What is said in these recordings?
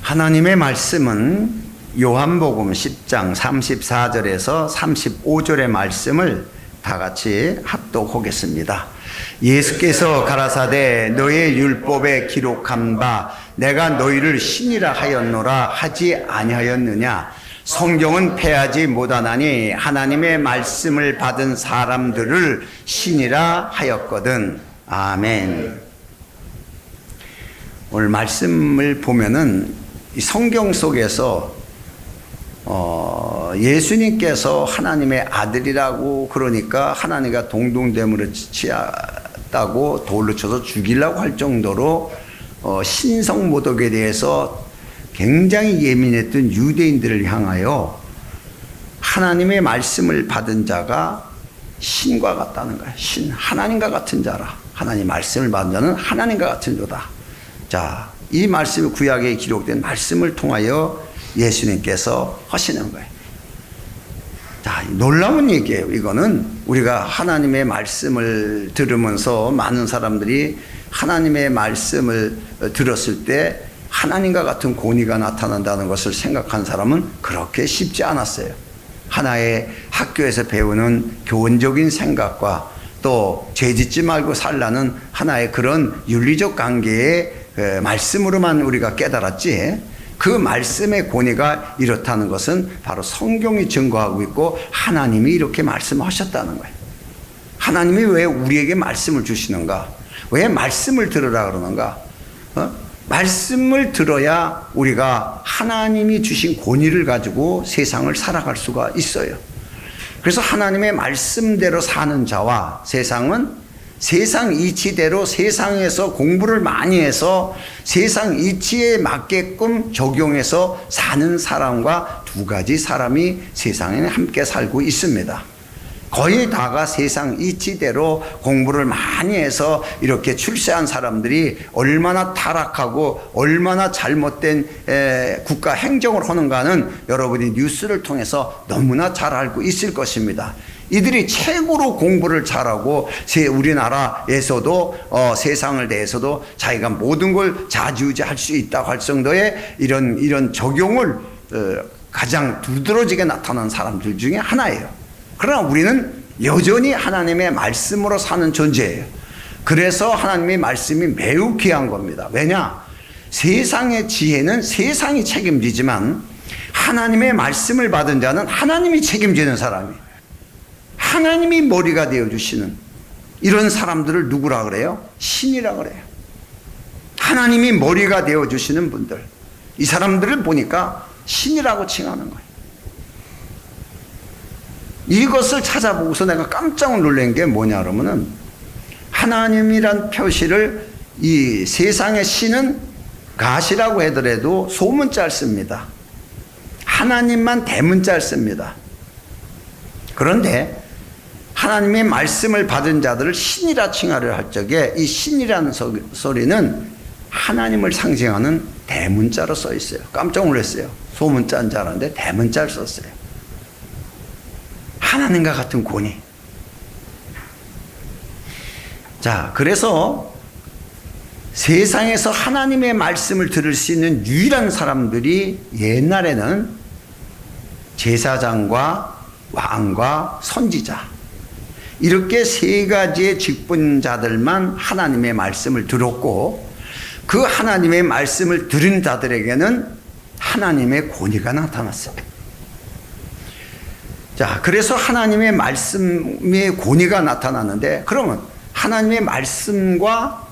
하나님의 말씀은 요한복음 10장 34절에서 35절의 말씀을 다 같이 합독하겠습니다. 예수께서 가라사대 너의 율법에 기록한 바 내가 너희를 신이라 하였노라 하지 아니하였느냐. 성경은 패하지 못하나니 하나님의 말씀을 받은 사람들을 신이라 하였거든. 아멘. 오늘 말씀을 보면은 이 성경 속에서 예수님께서 하나님의 아들이라고 그러니까 하나님과 동등됨으로 치었다고 돌로 쳐서 죽이려고 할 정도로 신성모독에 대해서 굉장히 예민했던 유대인들을 향하여 하나님의 말씀을 받은 자가 신과 같다는 거예요. 신, 하나님과 같은 자라. 하나님 말씀을 받은 자는 하나님과 같은 자다. 자, 이 말씀이 구약에 기록된 말씀을 통하여 예수님께서 하시는 거예요. 자, 놀라운 얘기예요. 이거는 우리가 하나님의 말씀을 들으면서 많은 사람들이 하나님의 말씀을 들었을 때 하나님과 같은 권위가 나타난다는 것을 생각한 사람은 그렇게 쉽지 않았어요. 하나의 학교에서 배우는 교훈적인 생각과 또 죄짓지 말고 살라는 하나의 그런 윤리적 관계의 말씀으로만 우리가 깨달았지, 그 말씀의 권위가 이렇다는 것은 바로 성경이 증거하고 있고 하나님이 이렇게 말씀하셨다는 거예요. 하나님이 왜 우리에게 말씀을 주시는가? 왜 말씀을 들으라 그러는가? 말씀을 들어야 우리가 하나님이 주신 권위를 가지고 세상을 살아갈 수가 있어요. 그래서 하나님의 말씀대로 사는 자와 세상은 세상 이치대로 세상에서 공부를 많이 해서 세상 이치에 맞게끔 적용해서 사는 사람과 두 가지 사람이 세상에 함께 살고 있습니다. 거의 다가 세상 이치대로 공부를 많이 해서 이렇게 출세한 사람들이 얼마나 타락하고 얼마나 잘못된 국가 행정을 하는가는 여러분이 뉴스를 통해서 너무나 잘 알고 있을 것입니다. 이들이 최고로 공부를 잘하고 우리나라에서도 세상을 대해서도 자기가 모든 걸 좌지우지할 수 있다고 할 정도의 이런 적용을 가장 두드러지게 나타난 사람들 중에 하나예요. 그러나 우리는 여전히 하나님의 말씀으로 사는 존재예요. 그래서 하나님의 말씀이 매우 귀한 겁니다. 왜냐? 세상의 지혜는 세상이 책임지지만 하나님의 말씀을 받은 자는 하나님이 책임지는 사람이에요. 하나님이 머리가 되어주시는 이런 사람들을 누구라 그래요? 신이라 그래요. 하나님이 머리가 되어주시는 분들, 이 사람들을 보니까 신이라고 칭하는 거예요. 이것을 찾아보고서 내가 깜짝 놀란 게 뭐냐 그러면은 하나님이란 표시를 이 세상의 신은 가시라고 하더라도 소문자를 씁니다. 하나님만 대문자를 씁니다. 그런데 하나님의 말씀을 받은 자들을 신이라 칭하려 할 적에 이 신이라는 소리는 하나님을 상징하는 대문자로 써 있어요. 깜짝 놀랐어요. 소문자인 줄 알았는데 대문자를 썼어요. 하나님과 같은 권위. 자, 그래서 세상에서 하나님의 말씀을 들을 수 있는 유일한 사람들이 옛날에는 제사장과 왕과 선지자, 이렇게 세 가지의 직분자들만 하나님의 말씀을 들었고, 그 하나님의 말씀을 들은 자들에게는 하나님의 권위가 나타났어요. 자, 그래서 하나님의 말씀의 권위가 나타나는데, 그러면 하나님의 말씀과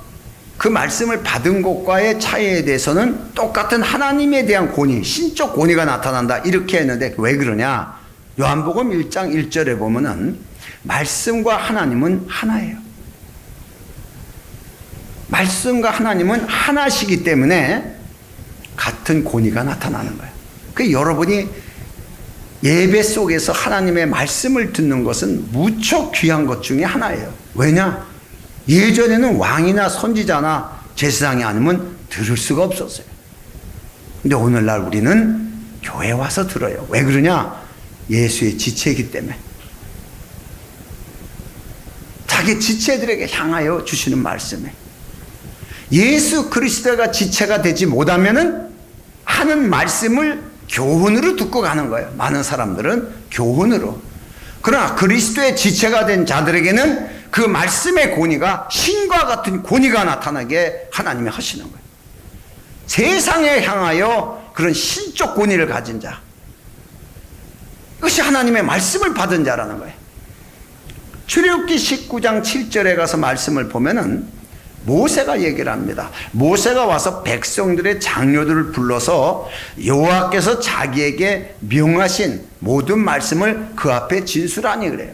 그 말씀을 받은 것과의 차이에 대해서는 똑같은 하나님에 대한 권위, 신적 권위가 나타난다 이렇게 했는데 왜 그러냐? 요한복음 1장 1절에 보면은 말씀과 하나님은 하나예요. 말씀과 하나님은 하나시기 때문에 같은 권위가 나타나는 거예요. 그 여러분이 예배 속에서 하나님의 말씀을 듣는 것은 무척 귀한 것 중에 하나예요. 왜냐? 예전에는 왕이나 선지자나 제사장이 아니면 들을 수가 없었어요. 근데 오늘날 우리는 교회 와서 들어요. 왜 그러냐? 예수의 지체이기 때문에. 자기 지체들에게 향하여 주시는 말씀에 예수 그리스도가 지체가 되지 못하면은 하는 말씀을 교훈으로 듣고 가는 거예요. 많은 사람들은 교훈으로. 그러나 그리스도의 지체가 된 자들에게는 그 말씀의 권위가 신과 같은 권위가 나타나게 하나님이 하시는 거예요. 세상에 향하여 그런 신적 권위를 가진 자, 이것이 하나님의 말씀을 받은 자라는 거예요. 출애굽기 19장 7절에 가서 말씀을 보면은 모세가 얘기를 합니다. 모세가 와서 백성들의 장로들을 불러서 여호와께서 자기에게 명하신 모든 말씀을 그 앞에 진술하니 그래요.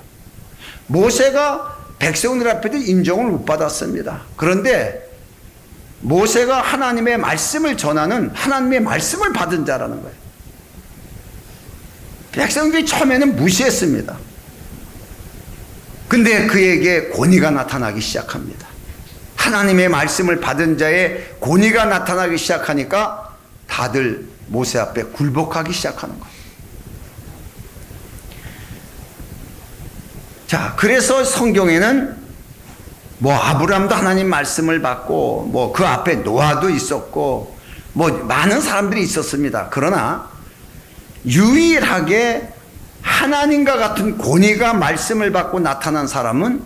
모세가 백성들 앞에도 인정을 못 받았습니다. 그런데 모세가 하나님의 말씀을 전하는 하나님의 말씀을 받은 자라는 거예요. 백성들이 처음에는 무시했습니다. 근데 그에게 권위가 나타나기 시작합니다. 하나님의 말씀을 받은 자의 권위가 나타나기 시작하니까 다들 모세 앞에 굴복하기 시작하는 거예요. 자, 그래서 성경에는 뭐 아브라함도 하나님 말씀을 받고 뭐 그 앞에 노아도 있었고 뭐 많은 사람들이 있었습니다. 그러나 유일하게 하나님과 같은 권위가 말씀을 받고 나타난 사람은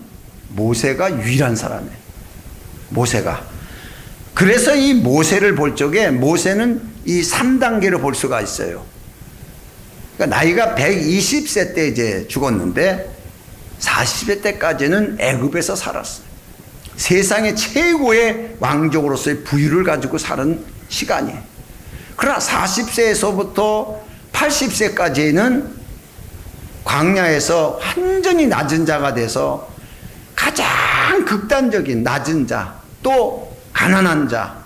모세가 유일한 사람이에요. 모세가. 그래서 이 모세를 볼 적에 모세는 이 3단계로 볼 수가 있어요. 그러니까 나이가 120세 때 이제 죽었는데 40세 때까지는 애굽에서 살았어요. 세상의 최고의 왕족으로서의 부유를 가지고 사는 시간이에요. 그러나 40세에서부터 80세까지는 광야에서 완전히 낮은 자가 돼서 가장 극단적인 낮은 자, 또 가난한 자,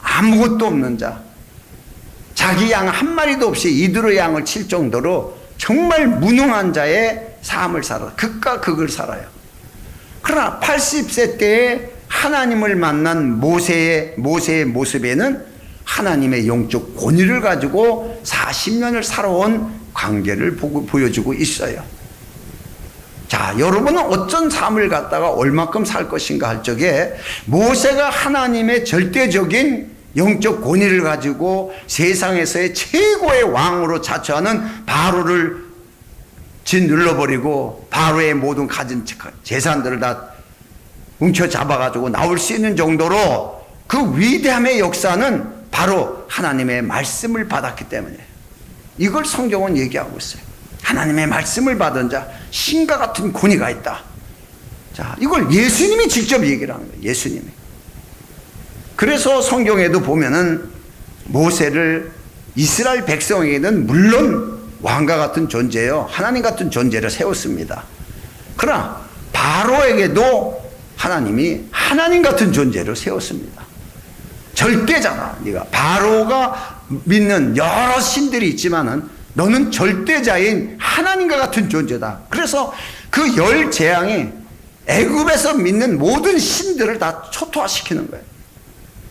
아무것도 없는 자, 자기 양 한 마리도 없이 이두로 양을 칠 정도로 정말 무능한 자의 삶을 살아, 극과 극을 살아요. 그러나 80세 때에 하나님을 만난 모세의 모습에는 하나님의 영적 권위를 가지고 40년을 살아온 관계를 보여주고 있어요. 자, 여러분은 어떤 삶을 갖다가 얼마큼 살 것인가 할 적에 모세가 하나님의 절대적인 영적 권위를 가지고 세상에서의 최고의 왕으로 자처하는 바로를 짓눌러버리고 바로의 모든 가진 재산들을 다 뭉쳐 잡아가지고 나올 수 있는 정도로 그 위대함의 역사는 바로 하나님의 말씀을 받았기 때문에 이걸 성경은 얘기하고 있어요. 하나님의 말씀을 받은 자, 신과 같은 권위가 있다. 자, 이걸 예수님이 직접 얘기를 하는 거예요. 예수님이. 그래서 성경에도 보면은 모세를 이스라엘 백성에게는 물론 왕과 같은 존재요, 하나님 같은 존재를 세웠습니다. 그러나 바로에게도 하나님이 하나님 같은 존재를 세웠습니다. 절대자다. 네가 바로가 믿는 여러 신들이 있지만은 너는 절대자인 하나님과 같은 존재다. 그래서 그 열 재앙이 애굽에서 믿는 모든 신들을 다 초토화시키는 거예요.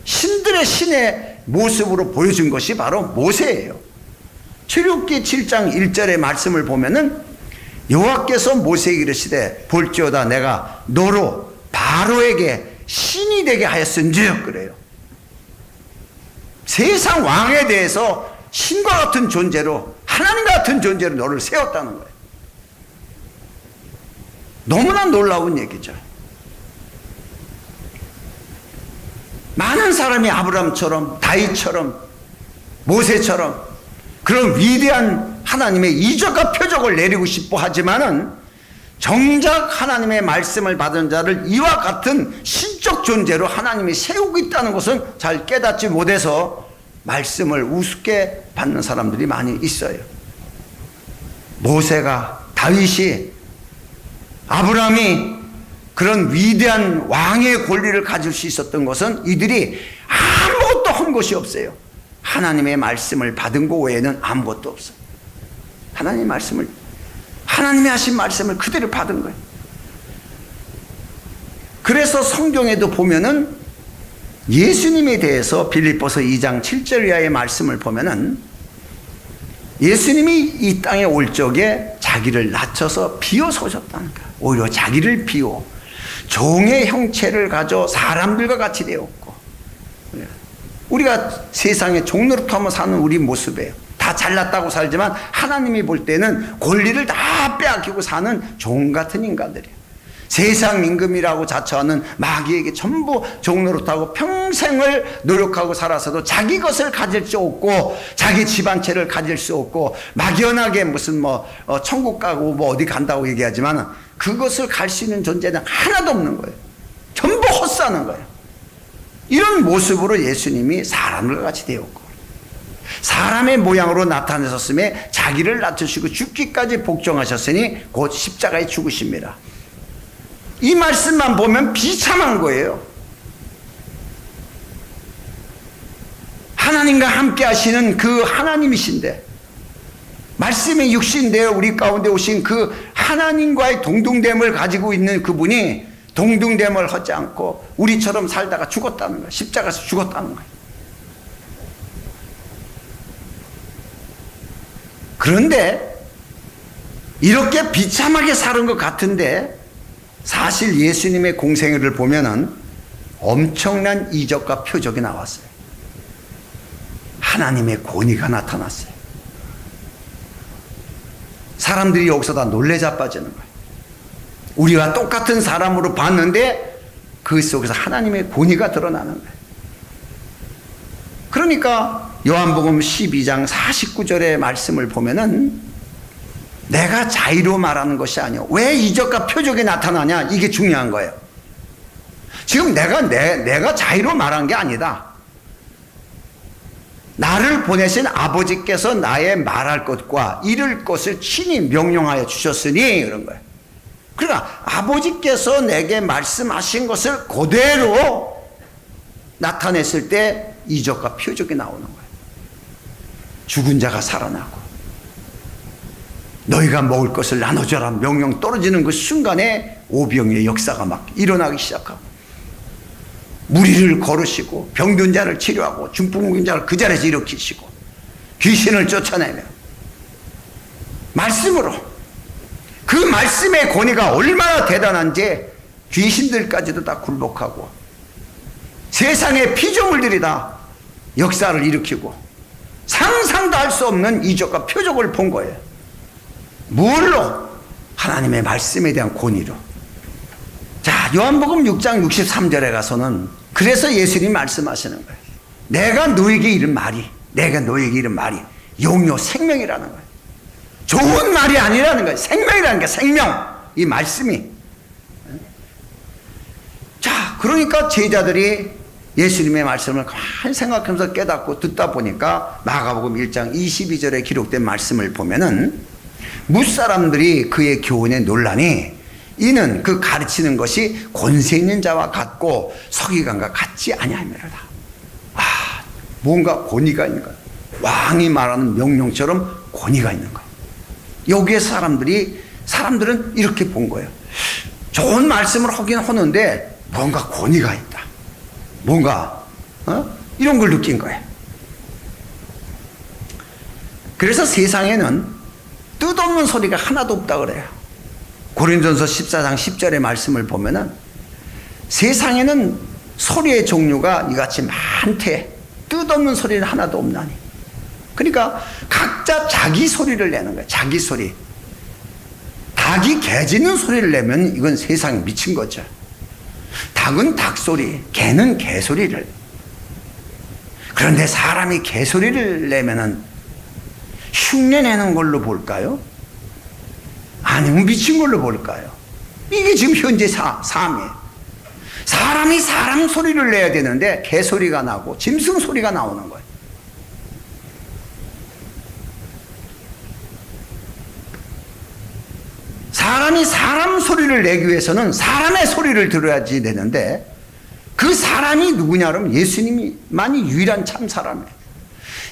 신들의 신의 모습으로 보여준 것이 바로 모세예요. 출애굽기 7장 1절의 말씀을 보면은 여호와께서 모세에게 이르시되 볼지어다 내가 너로 바로에게 신이 되게 하였은즉 그래요. 세상 왕에 대해서 신과 같은 존재로 하나님 같은 존재로 너를 세웠다는 거예요. 너무나 놀라운 얘기죠. 많은 사람이 아브라함처럼 다윗처럼 모세처럼 그런 위대한 하나님의 이적과 표적을 내리고 싶어 하지만은 정작 하나님의 말씀을 받은 자를 이와 같은 신적 존재로 하나님이 세우고 있다는 것은 잘 깨닫지 못해서 말씀을 우습게 받는 사람들이 많이 있어요. 모세가, 다윗이, 아브라함이 그런 위대한 왕의 권리를 가질 수 있었던 것은 이들이 아무것도 한 것이 없어요. 하나님의 말씀을 받은 것 외에는 아무것도 없어요. 하나님이 하신 말씀을 그대로 받은 거예요. 그래서 성경에도 보면은 예수님에 대해서 빌립보서 2장 7절 이하의 말씀을 보면은 예수님이 이 땅에 올 적에 자기를 낮춰서 비워서셨다는 거예요. 오히려 자기를 종의 형체를 가져 사람들과 같이 되었고 우리가 세상에 종노릇하며 사는 우리 모습이에요. 다 잘났다고 살지만 하나님이 볼 때는 권리를 다 빼앗기고 사는 종 같은 인간들이에요. 세상 임금이라고 자처하는 마귀에게 전부 종노릇하고 평생을 노력하고 살아서도 자기 것을 가질 수 없고 자기 집안채를 가질 수 없고 막연하게 무슨 천국 가고 어디 간다고 얘기하지만 그것을 갈 수 있는 존재는 하나도 없는 거예요. 전부 헛사는 거예요. 이런 모습으로 예수님이 사람과 같이 되었고 사람의 모양으로 나타내셨음에 자기를 낮추시고 죽기까지 복종하셨으니 곧 십자가에 죽으십니다. 이 말씀만 보면 비참한 거예요. 하나님과 함께 하시는 그 하나님이신데 말씀의 육신되어 우리 가운데 오신 그 하나님과의 동등됨을 가지고 있는 그분이 동등됨을 하지 않고 우리처럼 살다가 죽었다는 거예요. 십자가에서 죽었다는 거예요. 그런데 이렇게 비참하게 사는 것 같은데 사실 예수님의 공생애를 보면은 엄청난 이적과 표적이 나왔어요. 하나님의 권위가 나타났어요. 사람들이 여기서 다 놀래 자빠지는 거예요. 우리와 똑같은 사람으로 봤는데 그 속에서 하나님의 권위가 드러나는 거예요. 그러니까 요한복음 12장 49절의 말씀을 보면은 내가 자의로 말하는 것이 아니오. 왜 이적과 표적이 나타나냐? 이게 중요한 거예요. 지금 내가 자의로 말한 게 아니다. 나를 보내신 아버지께서 나의 말할 것과 이룰 것을 친히 명령하여 주셨으니 그런 거예요. 그러니까 아버지께서 내게 말씀하신 것을 그대로 나타냈을 때 이적과 표적이 나오는 거예요. 죽은 자가 살아나고 너희가 먹을 것을 나눠줘라 명령 떨어지는 그 순간에 오병이의 역사가 막 일어나기 시작하고 무리를 걸으시고 병든 자를 치료하고 중풍 자를 그 자리에서 일으키시고 귀신을 쫓아내며 말씀으로 그 말씀의 권위가 얼마나 대단한지 귀신들까지도 다 굴복하고 세상의 피조물들이 다 역사를 일으키고 상상도 할 수 없는 이적과 표적을 본 거예요. 뭘로? 하나님의 말씀에 대한 권위로. 자, 요한복음 6장 63절에 가서는 그래서 예수님이 말씀하시는 거예요. 내가 너에게 이른 말이 영요 생명이라는 거예요. 좋은 말이 아니라는 거예요. 생명이라는 게 생명. 이 말씀이. 자, 그러니까 제자들이 예수님의 말씀을 가만히 생각하면서 깨닫고 듣다 보니까 마가복음 1장 22절에 기록된 말씀을 보면은 무사람들이 그의 교훈에 놀라니 이는 그 가르치는 것이 권세 있는 자와 같고 서기관과 같지 아니하니라. 뭔가 권위가 있는 거예요. 왕이 말하는 명령처럼 권위가 있는 거예요. 여기에 사람들은 이렇게 본 거예요. 좋은 말씀을 하긴 하는데 뭔가 권위가 있다. 뭔가 이런 걸 느낀 거예요. 그래서 세상에는 뜻없는 소리가 하나도 없다 그래요. 고린도전서 14장 10절의 말씀을 보면은 세상에는 소리의 종류가 이같이 많대. 뜻없는 소리는 하나도 없나니. 그러니까 각자 자기 소리를 내는 거예요. 자기 소리. 닭이 개 짖는 소리를 내면 이건 세상에 미친 거죠. 닭은 닭 소리, 개는 개 소리를. 그런데 사람이 개 소리를 내면은 흉내 내는 걸로 볼까요? 아니면 미친 걸로 볼까요? 이게 지금 현재 삶이에요. 사람이 사람 소리를 내야 되는데 개 소리가 나고 짐승 소리가 나오는 거예요. 사람이 사람 소리를 내기 위해서는 사람의 소리를 들어야지 되는데 그 사람이 누구냐 그러면 예수님만이 유일한 참 사람이에요.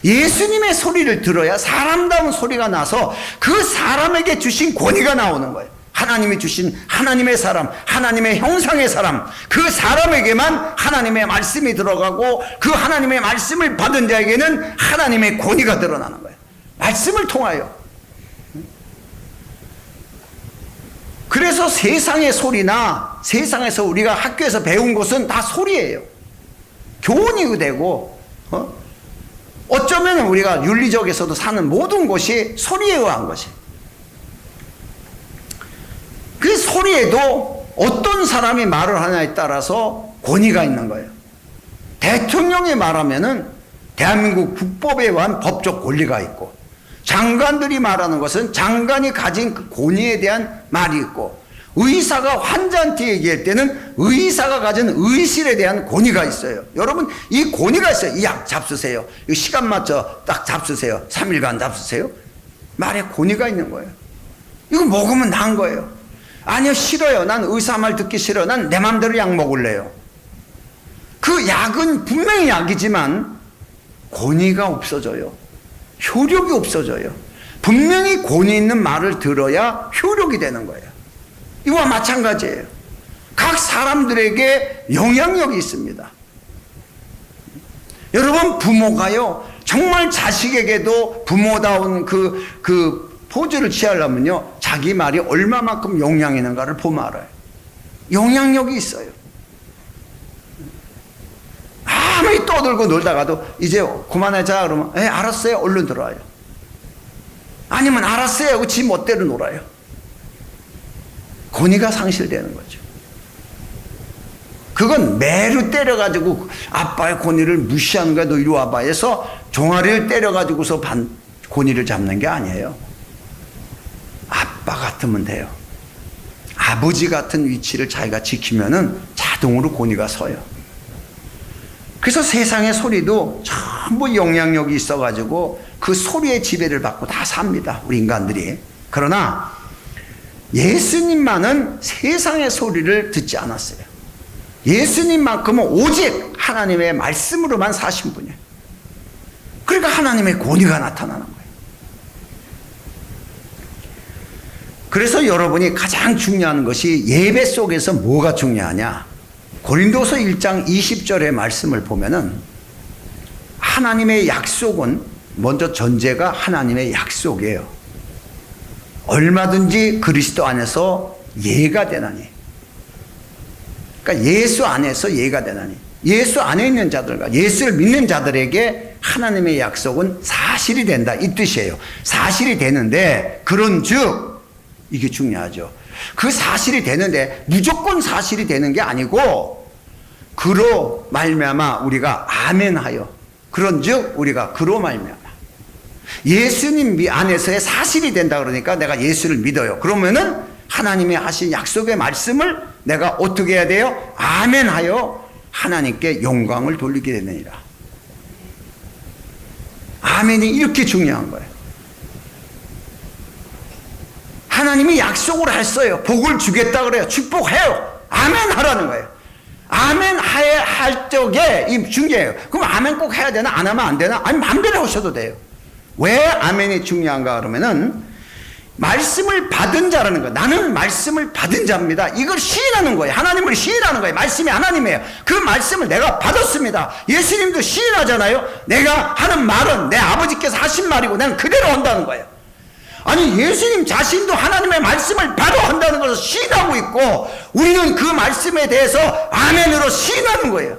예수님의 소리를 들어야 사람다운 소리가 나서 그 사람에게 주신 권위가 나오는 거예요. 하나님이 주신 하나님의 사람, 하나님의 형상의 사람, 그 사람에게만 하나님의 말씀이 들어가고 그 하나님의 말씀을 받은 자에게는 하나님의 권위가 드러나는 거예요. 말씀을 통하여. 그래서 세상의 소리나 세상에서 우리가 학교에서 배운 것은 다 소리예요. 교훈이 되고 어쩌면 우리가 윤리적에서도 사는 모든 것이 소리에 의한 것이. 그 소리에도 어떤 사람이 말을 하냐에 따라서 권위가 있는 거예요. 대통령이 말하면은 대한민국 국법에 의한 법적 권리가 있고, 장관들이 말하는 것은 장관이 가진 그 권위에 대한 말이 있고, 의사가 환자한테 얘기할 때는 의사가 가진 의실에 대한 권위가 있어요. 여러분, 이 권위가 있어요. 이 약 잡수세요. 이 시간 맞춰 딱 잡수세요. 3일간 잡수세요. 말에 권위가 있는 거예요. 이거 먹으면 나은 거예요. 아니요, 싫어요. 난 의사 말 듣기 싫어요. 난 내 맘대로 약 먹을래요. 그 약은 분명히 약이지만 권위가 없어져요. 효력이 없어져요. 분명히 권위 있는 말을 들어야 효력이 되는 거예요. 이와 마찬가지예요. 각 사람들에게 영향력이 있습니다. 여러분, 부모가요, 정말 자식에게도 부모다운 그 포즈를 취하려면요, 자기 말이 얼마만큼 영향이 있는가를 보면 알아요. 영향력이 있어요. 아무리 떠들고 놀다가도 이제 그만하자 그러면 알았어요, 얼른 들어와요. 아니면 알았어요 하고 지 멋대로 놀아요. 권위가 상실되는 거죠. 그건 매를 때려가지고 아빠의 권위를 무시하는 거야. 너 이리 와봐 해서 종아리를 때려가지고서 권위를 잡는 게 아니에요. 아빠 같으면 돼요. 아버지 같은 위치를 자기가 지키면은 자동으로 권위가 서요. 그래서 세상의 소리도 전부 영향력이 있어가지고 그 소리의 지배를 받고 다 삽니다, 우리 인간들이. 그러나 예수님만은 세상의 소리를 듣지 않았어요. 예수님만큼은 오직 하나님의 말씀으로만 사신 분이에요. 그러니까 하나님의 권위가 나타나는 거예요. 그래서 여러분이 가장 중요한 것이 예배 속에서 뭐가 중요하냐? 고린도서 1장 20절의 말씀을 보면은 하나님의 약속은 먼저 전제가 하나님의 약속이에요. 얼마든지 그리스도 안에서 예가 되나니. 그러니까 예수 안에서 예가 되나니. 예수 안에 있는 자들과 예수를 믿는 자들에게 하나님의 약속은 사실이 된다, 이 뜻이에요. 사실이 되는데, 그런즉 이게 중요하죠. 그 사실이 되는데 무조건 사실이 되는 게 아니고, 그로 말미암아 우리가 아멘하여, 그런즉 우리가 그로 말미암아 예수님 안에서의 사실이 된다. 그러니까 내가 예수를 믿어요. 그러면은 하나님이 하신 약속의 말씀을 내가 어떻게 해야 돼요? 아멘하여 하나님께 영광을 돌리게 되느니라. 아멘이 이렇게 중요한 거예요. 하나님이 약속을 했어요. 복을 주겠다 그래요. 축복해요. 아멘 하라는 거예요. 아멘 할 적에 이 중요해요. 그럼 아멘 꼭 해야 되나? 안 하면 안 되나? 아니, 마음대로 하셔도 돼요. 왜 아멘이 중요한가 그러면은, 말씀을 받은 자라는 거예요. 나는 말씀을 받은 자입니다. 이걸 시인하는 거예요. 하나님을 시인하는 거예요. 말씀이 하나님이에요. 그 말씀을 내가 받았습니다. 예수님도 시인하잖아요. 내가 하는 말은 내 아버지께서 하신 말이고 난 그대로 한다는 거예요. 아니, 예수님 자신도 하나님의 말씀을 바로 한다는 것을 시인하고 있고, 우리는 그 말씀에 대해서 아멘으로 시인하는 거예요.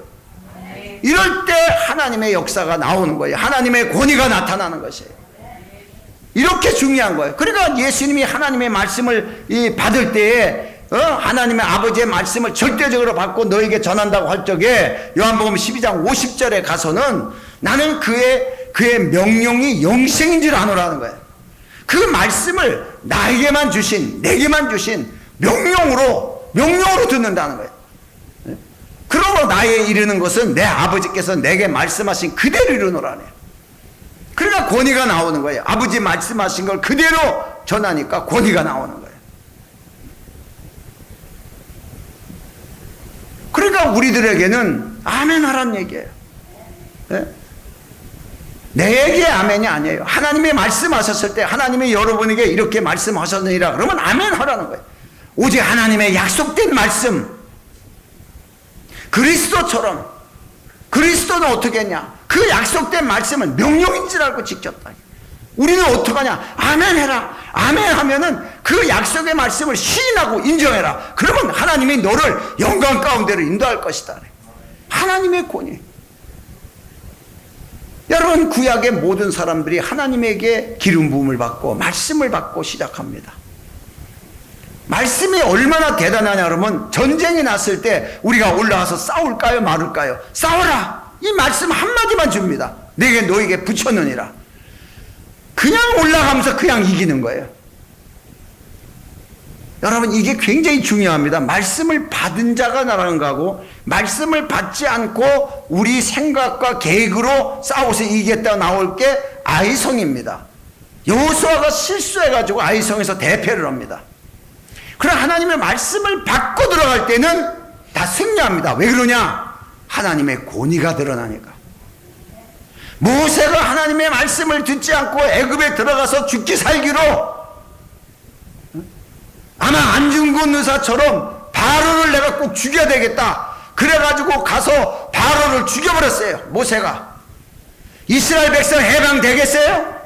이럴 때 하나님의 역사가 나오는 거예요. 하나님의 권위가 나타나는 것이에요. 이렇게 중요한 거예요. 그러니까 예수님이 하나님의 말씀을 받을 때에 하나님의 아버지의 말씀을 절대적으로 받고 너에게 전한다고 할 적에 요한복음 12장 50절에 가서는 나는 그의 명령이 영생인 줄 아노라는 거예요. 그 말씀을 나에게만 주신, 내게만 주신 명령으로 듣는다는 거예요. 그러므로 나에 이르는 것은 내 아버지께서 내게 말씀하신 그대로 이루노라네요. 그러니까 권위가 나오는 거예요. 아버지 말씀하신 걸 그대로 전하니까 권위가 나오는 거예요. 그러니까 우리들에게는 아멘 하라는 얘기예요. 네? 내게 아멘이 아니에요. 하나님이 말씀하셨을 때 하나님이 여러분에게 이렇게 말씀하셨느니라 그러면 아멘 하라는 거예요. 오직 하나님의 약속된 말씀, 그리스도처럼. 그리스도는 어떻게 했냐? 그 약속된 말씀을 명령인 줄 알고 지켰다. 우리는 어떻게 하냐? 아멘 해라. 아멘 하면은 그 약속의 말씀을 시인하고 인정해라. 그러면 하나님이 너를 영광 가운데로 인도할 것이다. 하나님의 권위. 여러분, 구약의 모든 사람들이 하나님에게 기름 부음을 받고 말씀을 받고 시작합니다. 말씀이 얼마나 대단하냐 그러면 전쟁이 났을 때 우리가 올라가서 싸울까요 말을까요? 싸워라! 이 말씀 한마디만 줍니다. 내게 너에게 붙였느니라. 그냥 올라가면서 그냥 이기는 거예요. 여러분, 이게 굉장히 중요합니다. 말씀을 받은 자가 나가는 거하고 말씀을 받지 않고 우리 생각과 계획으로 싸워서 이기겠다 나올 게 아이성입니다. 여호수아가 실수해가지고 아이성에서 대패를 합니다. 그럼 하나님의 말씀을 받고 들어갈 때는 다 승리합니다. 왜 그러냐? 하나님의 권위가 드러나니까. 모세가 하나님의 말씀을 듣지 않고 애굽에 들어가서 죽기 살기로 아마 안중근 의사처럼 바로를 내가 꼭 죽여야 되겠다. 그래가지고 가서 바로를 죽여버렸어요. 모세가. 이스라엘 백성 해방되겠어요?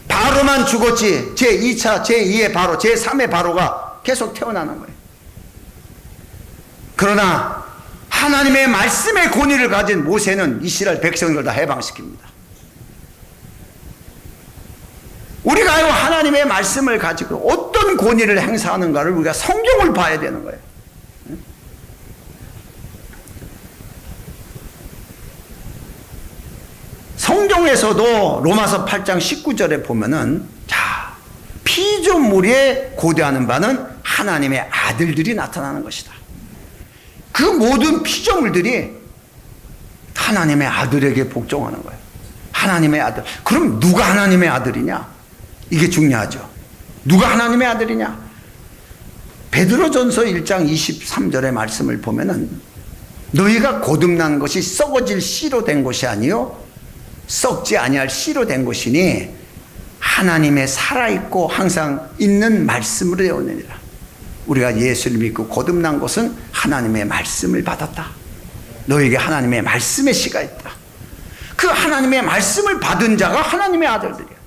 바로만 죽었지 제2차, 제2의 바로, 제3의 바로가 계속 태어나는 거예요. 그러나 하나님의 말씀의 권위를 가진 모세는 이스라엘 백성을 다 해방시킵니다. 우리가 하나님의 말씀을 가지고 어떤 권위를 행사하는가를 우리가 성경을 봐야 되는 거예요. 성경에서도 로마서 8장 19절에 보면은, 자, 피조물에 고대하는 바는 하나님의 아들들이 나타나는 것이다. 그 모든 피조물들이 하나님의 아들에게 복종하는 거예요. 하나님의 아들. 그럼 누가 하나님의 아들이냐? 이게 중요하죠. 누가 하나님의 아들이냐? 베드로전서 1장 23절의 말씀을 보면은, 너희가 거듭난 것이 썩어질 씨로 된 것이 아니요 썩지 아니할 씨로 된 것이니 하나님의 살아있고 항상 있는 말씀으로 되었느니라. 우리가 예수를 믿고 거듭난 것은 하나님의 말씀을 받았다. 너에게 하나님의 말씀의 씨가 있다. 그 하나님의 말씀을 받은 자가 하나님의 아들들이야.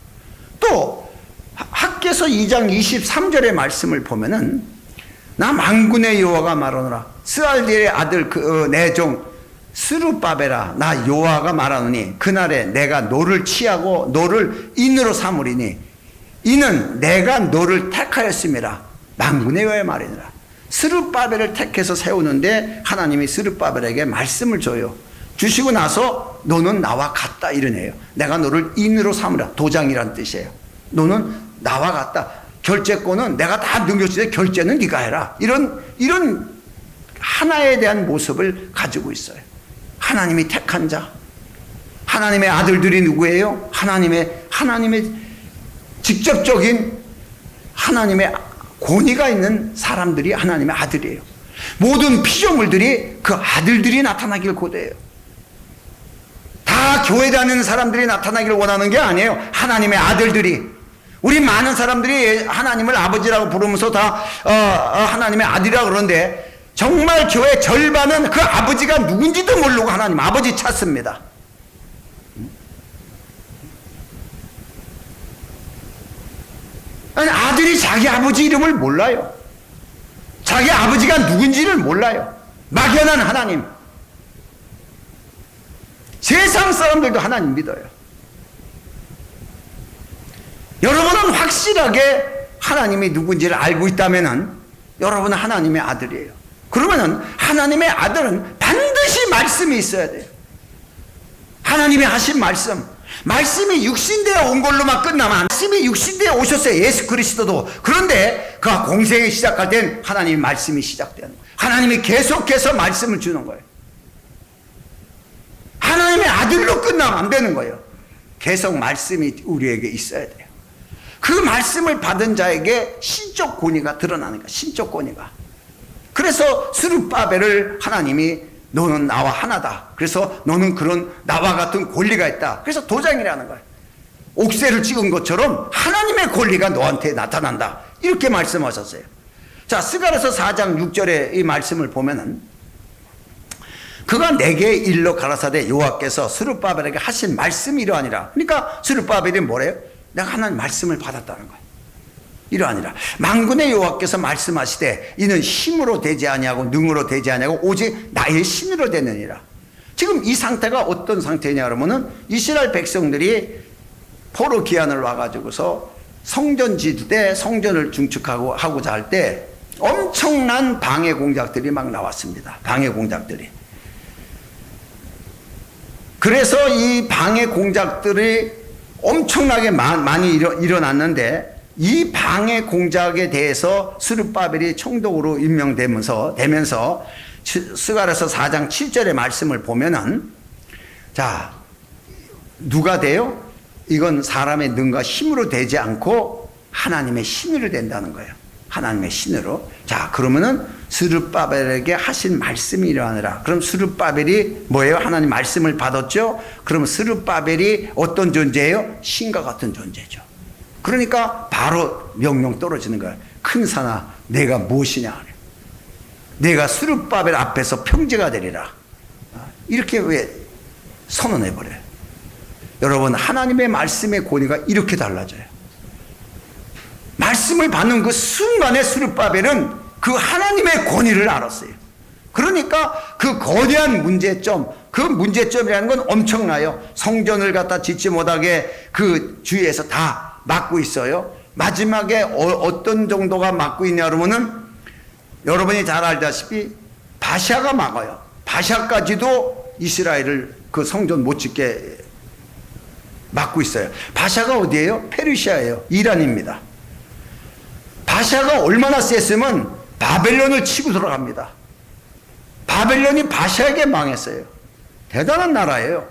또 학개서 2장 23절의 말씀을 보면은, 나 만군의 여호와가 말하노라. 스알디엘의 아들 내 종 스룹바벨아, 나 여호와가 말하노니 그날에 내가 너를 취하고 너를 인으로 삼으리니 이는 내가 너를 택하였음이라. 만군의 여호와의 말이니라. 스룹바벨을 택해서 세우는데 하나님이 스룹바벨에게 말씀을 줘요. 주시고 나서 너는 나와 같다 이러네요. 내가 너를 인으로 삼으라. 도장이란 뜻이에요. 너는 나와 같다. 결제권은 내가 다 넘겼을 때 결제는 네가 해라. 이런 하나에 대한 모습을 가지고 있어요. 하나님이 택한 자, 하나님의 아들들이 누구예요? 하나님의 직접적인 하나님의 권위가 있는 사람들이 하나님의 아들이에요. 모든 피조물들이 그 아들들이 나타나길 고대해요. 다 교회 다니는 사람들이 나타나기를 원하는 게 아니에요. 하나님의 아들들이. 우리 많은 사람들이 하나님을 아버지라고 부르면서 다 하나님의 아들이라고 그러는데, 정말 교회 절반은 그 아버지가 누군지도 모르고 하나님 아버지 찾습니다. 아니, 아들이 자기 아버지 이름을 몰라요. 자기 아버지가 누군지를 몰라요. 막연한 하나님. 세상 사람들도 하나님 믿어요. 여러분은 확실하게 하나님이 누군지를 알고 있다면은 여러분은 하나님의 아들이에요. 그러면은 하나님의 아들은 반드시 말씀이 있어야 돼요. 하나님이 하신 말씀이 육신되어 온 걸로만 끝나면, 말씀이 육신되어 오셨어요. 예수 그리스도도. 그런데 그가 공생이 시작할 땐 하나님의 말씀이 시작되는 거예요. 하나님이 계속해서 말씀을 주는 거예요. 하나님의 아들로 끝나면 안 되는 거예요. 계속 말씀이 우리에게 있어야 돼요. 그 말씀을 받은 자에게 신적 권위가 드러나는 거예요. 신적 권위가. 그래서 스룹바벨을 하나님이 너는 나와 하나다. 그래서 너는 그런 나와 같은 권리가 있다. 그래서 도장이라는 거예요. 옥새를 찍은 것처럼 하나님의 권리가 너한테 나타난다. 이렇게 말씀하셨어요. 자, 스가랴서 4장 6절의 이 말씀을 보면은, 그가 내게 일러 가라사대 여호와께서 스룹바벨에게 하신 말씀이 이러하니라. 그러니까 스룹바벨이 뭐래요? 내가 하나님 말씀을 받았다는 거예요. 이러하니라. 만군의 여호와께서 말씀하시되 이는 힘으로 되지 아니하고 능으로 되지 아니하고 오직 나의 신으로 되느니라. 지금 이 상태가 어떤 상태냐 그러면은 이스라엘 백성들이 포로 기한을 와가지고서 성전 지을 때 성전을 중축하고 하고자 할 때 엄청난 방해 공작들이 막 나왔습니다. 방해 공작들이. 그래서 이 방해 공작들이 엄청나게 많이 일어났는데 이 방해 공작에 대해서 스룹바벨이 총독으로 임명되면서 스가랴서 4장 7절의 말씀을 보면은 자 누가 돼요? 이건 사람의 능과 힘으로 되지 않고 하나님의 신으로 된다는 거예요. 하나님의 신으로. 자 그러면은 스룹바벨에게 하신 말씀이 이러하니라. 그럼 스룹바벨이 뭐예요? 하나님 말씀을 받았죠. 그럼 스룹바벨이 어떤 존재예요? 신과 같은 존재죠. 그러니까 바로 명령 떨어지는 거예요. 큰 산아 내가 무엇이냐. 내가 스룹바벨 앞에서 평지가 되리라. 이렇게 왜 선언해버려요. 여러분 하나님의 말씀의 권위가 이렇게 달라져요. 말씀을 받는 그 순간에 스룹바벨은 그 하나님의 권위를 알았어요. 그러니까 그 거대한 문제점, 그 문제점이라는 건 엄청나요. 성전을 갖다 짓지 못하게 그 주위에서 다 막고 있어요. 마지막에 어떤 정도가 막고 있냐 그러면은 여러분이 잘 알다시피 바샤가 막아요. 바샤까지도 이스라엘을 그 성전 못 짓게 막고 있어요. 바샤가 어디예요? 페르시아예요. 이란입니다. 바샤가 얼마나 셌으면 바벨론을 치고 들어갑니다. 바벨론이 바샤에게 망했어요. 대단한 나라예요.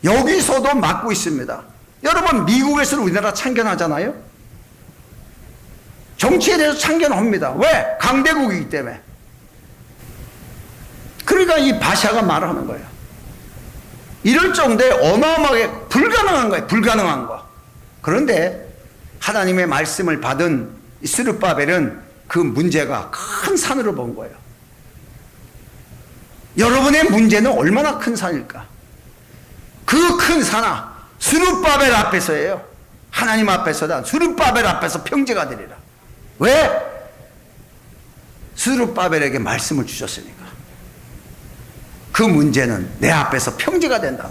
여기서도 막고 있습니다. 여러분 미국에서는 우리나라 참견하잖아요. 정치에 대해서 참견합니다. 왜? 강대국이기 때문에. 그러니까 이 바샤가 말을 하는 거예요. 이럴 정도에 어마어마하게 불가능한 거예요. 불가능한 거. 그런데 하나님의 말씀을 받은 스룹바벨은 그 문제가 큰 산으로 본 거예요. 여러분의 문제는 얼마나 큰 산일까? 그 큰 산아 스룹바벨 앞에서예요. 하나님 앞에서다. 스룹바벨 앞에서 평지가 되리라. 왜? 스룹바벨에게 말씀을 주셨으니까. 그 문제는 내 앞에서 평지가 된다.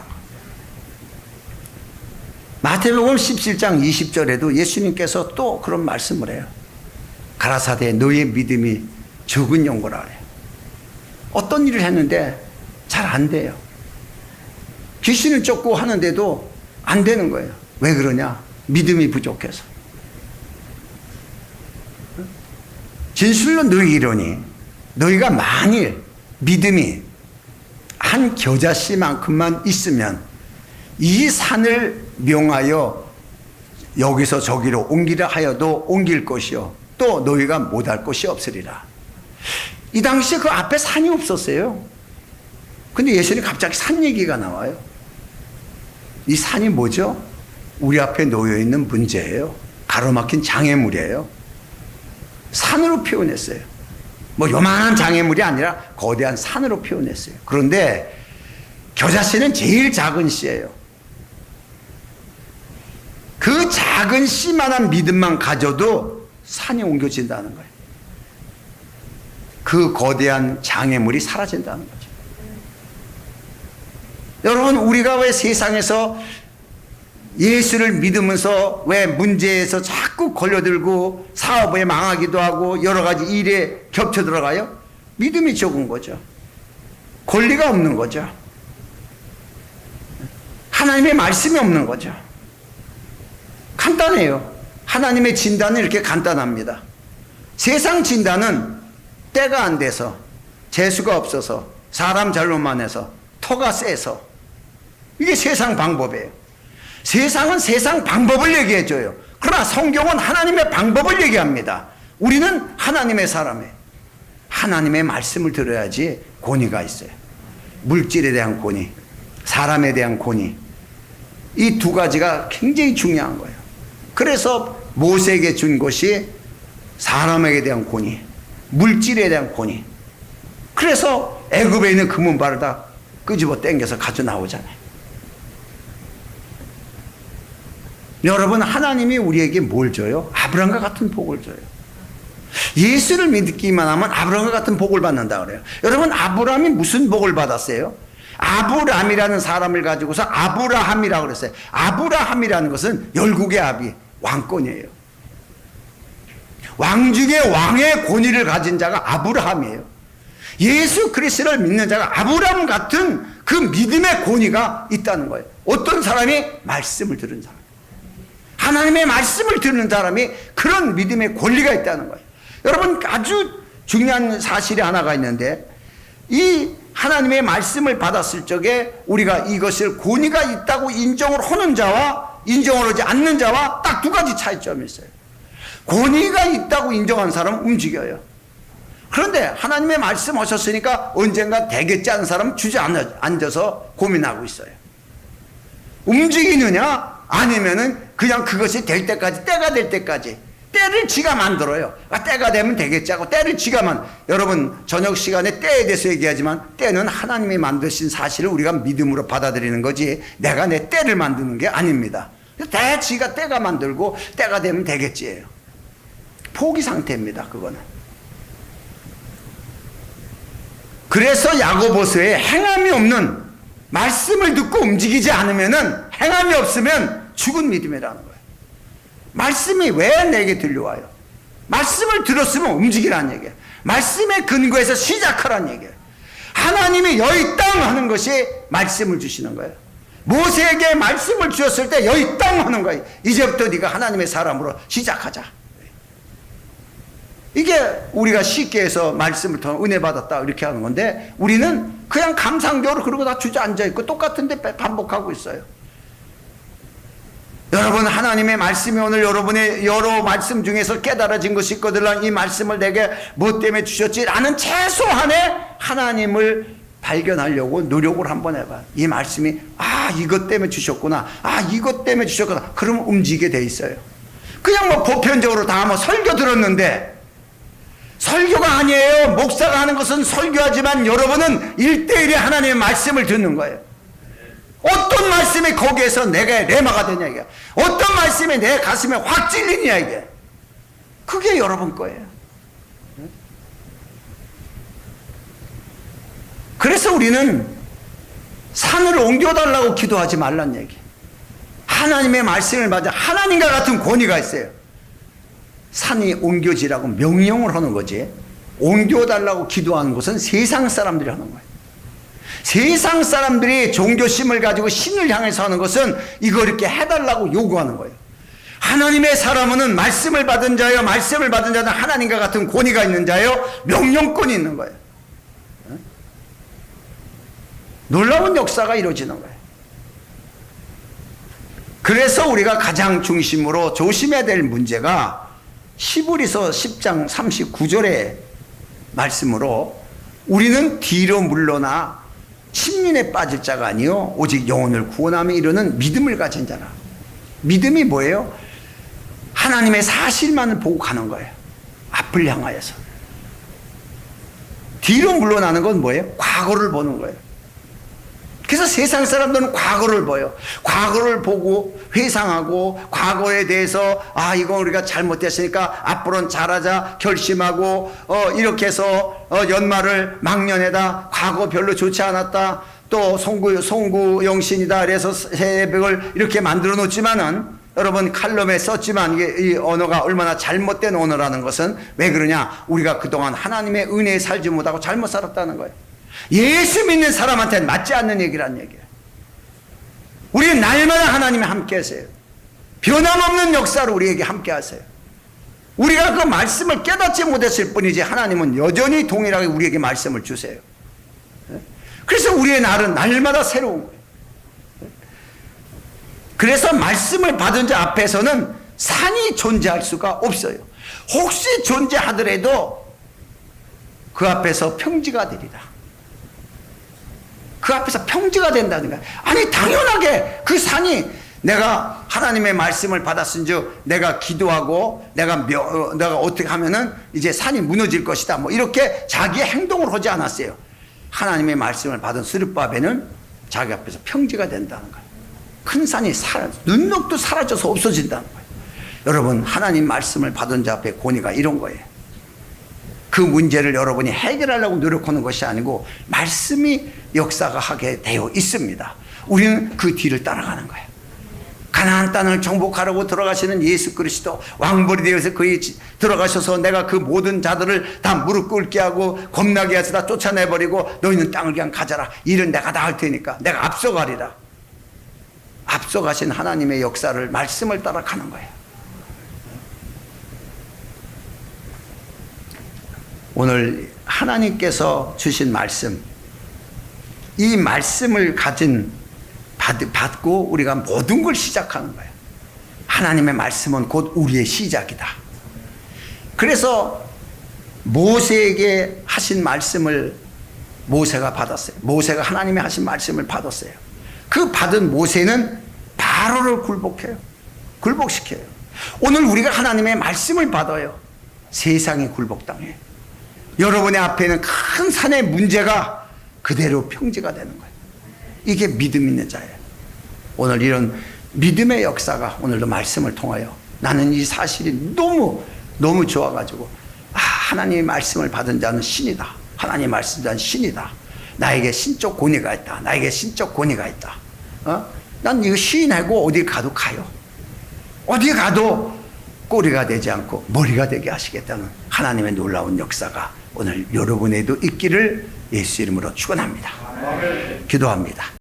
마태복음 17장 20절에도 예수님께서 또 그런 말씀을 해요. 가라사대 너의 믿음이 적은 용고라 그래요. 어떤 일을 했는데 잘 안 돼요. 귀신을 쫓고 하는데도 안 되는 거예요. 왜 그러냐? 믿음이 부족해서. 진실로 너희 이르노니 너희가 만일 믿음이 한 겨자씨만큼만 있으면 이 산을 명하여 여기서 저기로 옮기라 하여도 옮길 것이요 또 너희가 못할 것이 없으리라. 이 당시에 그 앞에 산이 없었어요. 근데 예수님이 갑자기 산 얘기가 나와요. 이 산이 뭐죠? 우리 앞에 놓여있는 문제예요. 가로막힌 장애물이에요. 산으로 표현했어요. 뭐 요만한 장애물이 아니라 거대한 산으로 표현했어요. 그런데 겨자씨는 제일 작은 씨예요. 그 작은 씨만한 믿음만 가져도 산이 옮겨진다는 거예요. 그 거대한 장애물이 사라진다는 거죠. 여러분 우리가 왜 세상에서 예수를 믿으면서 왜 문제에서 자꾸 걸려들고 사업에 망하기도 하고 여러 가지 일에 겹쳐 들어가요? 믿음이 적은 거죠. 권리가 없는 거죠. 하나님의 말씀이 없는 거죠. 간단해요. 하나님의 진단은 이렇게 간단합니다. 세상 진단은 때가 안 돼서, 재수가 없어서, 사람 잘못만 해서, 터가 세서, 이게 세상 방법이에요. 세상은 세상 방법을 얘기해줘요. 그러나 성경은 하나님의 방법을 얘기합니다. 우리는 하나님의 사람이에요. 하나님의 말씀을 들어야지 권위가 있어요. 물질에 대한 권위, 사람에 대한 권위, 이 두 가지가 굉장히 중요한 거예요. 그래서 모세에게 준 것이 사람에게 대한 권위, 물질에 대한 권위. 그래서 애굽에 있는 금은발을 다 끄집어 당겨서 가져 나오잖아요. 여러분 하나님이 우리에게 뭘 줘요? 아브라함과 같은 복을 줘요. 예수를 믿기만 하면 아브라함과 같은 복을 받는다 그래요. 여러분 아브라함이 무슨 복을 받았어요? 아브람이라는 사람을 가지고서 아브라함이라고 그랬어요. 아브라함이라는 것은 열국의 아비, 왕권이에요. 왕 중에 왕의 권위를 가진 자가 아브라함이에요. 예수 그리스도를 믿는 자가 아브라함 같은 그 믿음의 권위가 있다는 거예요. 어떤 사람이? 말씀을 들은 사람. 하나님의 말씀을 듣는 사람이 그런 믿음의 권리가 있다는 거예요. 여러분, 아주 중요한 사실이 하나가 있는데, 이 하나님의 말씀을 받았을 적에 우리가 이것을 권위가 있다고 인정을 하는 자와 인정을 하지 않는 자와 딱 두 가지 차이점이 있어요. 권위가 있다고 인정한 사람은 움직여요. 그런데 하나님의 말씀 하셨으니까 언젠가 되겠지 않은 사람은 주저앉아서 고민하고 있어요. 움직이느냐 아니면은 그냥 그것이 될 때까지, 때가 될 때까지, 때를 지가 만들어요. 때가 되면 되겠지 하고 때를 지가 여러분, 저녁 시간에 때에 대해서 얘기하지만 때는 하나님이 만드신 사실을 우리가 믿음으로 받아들이는 거지 내가 내 때를 만드는 게 아닙니다. 지가 때가 만들고 때가 되면 되겠지예요. 포기 상태입니다, 그거는. 그래서 야고보서에 행함이 없는, 말씀을 듣고 움직이지 않으면은, 행함이 없으면 죽은 믿음이라는 거예요. 말씀이 왜 내게 들려와요? 말씀을 들었으면 움직이라는 얘기예요. 말씀의 근거에서 시작하라는 얘기예요. 하나님이 여기 땅 하는 것이 말씀을 주시는 거예요. 모세에게 말씀을 주셨을 때 여기 땅 하는 거예요. 이제부터 네가 하나님의 사람으로 시작하자. 이게 우리가 쉽게 해서 말씀을 통해 은혜 받았다 이렇게 하는 건데, 우리는 그냥 감상적으로 그러고 다 주저앉아 있고 똑같은데 반복하고 있어요. 여러분, 하나님의 말씀이 오늘 여러분의 여러 말씀 중에서 깨달아진 것이 있거든. 이 말씀을 내게 무엇 때문에 주셨지? 라는 최소한의 하나님을 발견하려고 노력을 한번 해봐. 이 말씀이 이것 때문에 주셨구나, 이것 때문에 주셨구나, 그러면 움직이게 돼 있어요. 그냥 보편적으로 다 설교 들었는데, 설교가 아니에요. 목사가 하는 것은 설교하지만 여러분은 1대1의 하나님의 말씀을 듣는 거예요. 어떤 말씀이 거기에서 내가 레마가 되냐 이게, 어떤 말씀이 내 가슴에 확 찔리냐 이게, 그게 여러분 거예요. 그래서 우리는 산을 옮겨달라고 기도하지 말란 얘기. 하나님의 말씀을 받아 하나님과 같은 권위가 있어요. 산이 옮겨지라고 명령을 하는 거지, 옮겨달라고 기도하는 것은 세상 사람들이 하는 거예요. 세상 사람들이 종교심을 가지고 신을 향해서 하는 것은 이거 이렇게 해달라고 요구하는 거예요. 하나님의 사람은 말씀을 받은 자요, 말씀을 받은 자는 하나님과 같은 권위가 있는 자요, 명령권이 있는 거예요. 놀라운 역사가 이루어지는 거예요. 그래서 우리가 가장 중심으로 조심해야 될 문제가 히브리서 10장 39절의 말씀으로, 우리는 뒤로 물러나 침륜에 빠질 자가 아니요 오직 영혼을 구원함에 이르는 믿음을 가진 자라. 믿음이 뭐예요? 하나님의 사실만을 보고 가는 거예요. 앞을 향하여서. 뒤로 물러나는 건 뭐예요? 과거를 보는 거예요. 그래서 세상 사람들은 과거를 봐요. 과거를 보고 회상하고, 과거에 대해서 이거 우리가 잘못됐으니까 앞으로는 잘하자 결심하고, 이렇게 해서 연말을 막년에다 과거 별로 좋지 않았다, 또 송구 영신이다 그래서 새벽을 이렇게 만들어 놓지만은, 여러분 칼럼에 썼지만 이 언어가 얼마나 잘못된 언어라는 것은 왜 그러냐? 우리가 그동안 하나님의 은혜에 살지 못하고 잘못 살았다는 거예요. 예수 믿는 사람한테는 맞지 않는 얘기란 얘기예요. 우리는 날마다 하나님이 함께 하세요. 변함없는 역사로 우리에게 함께 하세요. 우리가 그 말씀을 깨닫지 못했을 뿐이지 하나님은 여전히 동일하게 우리에게 말씀을 주세요. 그래서 우리의 날은 날마다 새로운 거예요. 그래서 말씀을 받은 자 앞에서는 산이 존재할 수가 없어요. 혹시 존재하더라도 그 앞에서 평지가 되리라. 그 앞에서 평지가 된다는 거야. 아니, 당연하게 그 산이, 내가 하나님의 말씀을 받았은즉 내가 기도하고 내가 어떻게 하면은 이제 산이 무너질 것이다, 이렇게 자기의 행동을 하지 않았어요. 하나님의 말씀을 받은 스룹바벨은 자기 앞에서 평지가 된다는 거예요. 큰 산이 눈녹도 사라져서 없어진다는 거예요. 여러분, 하나님 말씀을 받은 자 앞에 권위가 이런 거예요. 그 문제를 여러분이 해결하려고 노력하는 것이 아니고, 말씀이 역사가 하게 되어 있습니다. 우리는 그 뒤를 따라가는 거예요. 가나안 땅을 정복하려고 들어가시는 예수 그리스도, 왕벌이 되어서 그에 들어가셔서 내가 그 모든 자들을 다 무릎 꿇게 하고 겁나게 해서 다 쫓아내버리고 너희는 땅을 그냥 가져라. 일은 내가 다 할 테니까 내가 앞서가리라. 앞서가신 하나님의 역사를, 말씀을 따라가는 거예요. 오늘 하나님께서 주신 말씀, 이 말씀을 받고 우리가 모든 걸 시작하는 거예요. 하나님의 말씀은 곧 우리의 시작이다. 그래서 모세에게 하신 말씀을 모세가 받았어요. 모세가 하나님의 하신 말씀을 받았어요. 그 받은 모세는 바로를 굴복시켜요. 오늘 우리가 하나님의 말씀을 받아요. 세상이 굴복당해. 여러분의 앞에는 큰 산의 문제가 그대로 평지가 되는 거예요. 이게 믿음 있는 자예요. 오늘 이런 믿음의 역사가 오늘도 말씀을 통하여, 나는 이 사실이 너무 좋아가지고, 하나님의 말씀을 받은 자는 신이다. 하나님의 말씀 자는 신이다. 나에게 신적 권위가 있다. 나에게 신적 권위가 있다. 난 이거 시인하고 어디 가도 가요. 어디 가도 꼬리가 되지 않고 머리가 되게 하시겠다는 하나님의 놀라운 역사가 오늘 여러분에도 있기를 예수 이름으로 축원합니다. 기도합니다.